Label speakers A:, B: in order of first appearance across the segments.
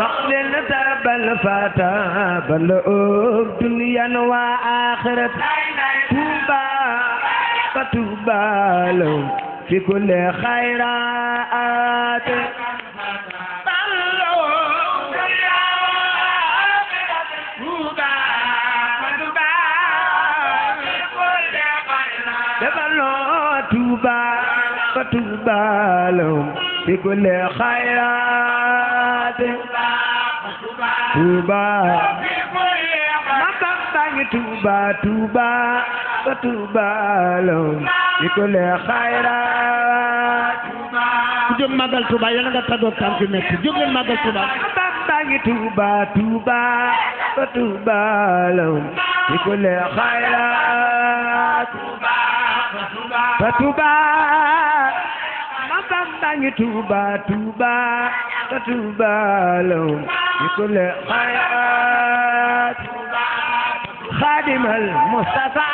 A: فاقبل ذهب الفتى بلغ دنيا وآخرة توبى فتوبى له في كل خيرات توبى فتوبى لهم في كل خيرات توبى توبى توبى فتوبى لهم في كل خيرات
B: jóg màggal Touba yéen a nga tàggoog tànk yu métti jóg leen màggal Touba
A: توبى توبى فتوبى لهم في كل خيرات فتوبى توبى توبى فتوبى لهم في كل خيرات خادم المصطفى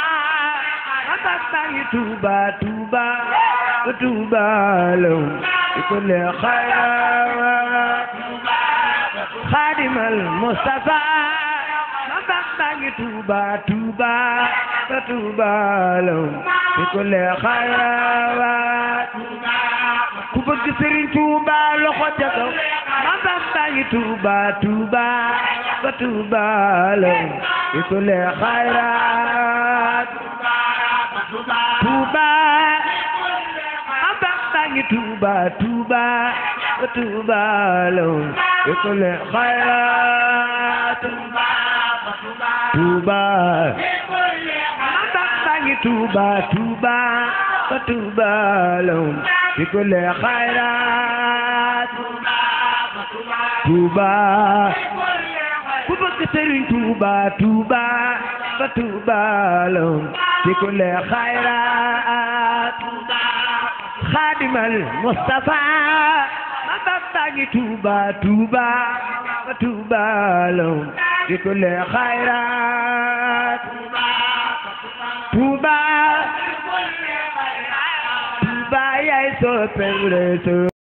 A: توبى توبى فتوبى لهم في كل خيرات خادم المصطفى توبى توبى فتوبى لهم في كل خيرات ku bëgg Serigne Touba loxo ca kaw ma bamba ngi Touba Touba fa Touba lahum fi kulli khayrat Touba ma bamba ngi Touba Touba fa Touba lahum fi kulli khayrat Touba ma bamba ngi Touba Touba fa Touba lahum في كل خيرات توبى كبك سرين توبى توبى فتوبى لهم في كل خيرات خادم المصطفى ما ببتغي توبى توبى فتوبى لهم في كل خيرات توبى Bye, I saw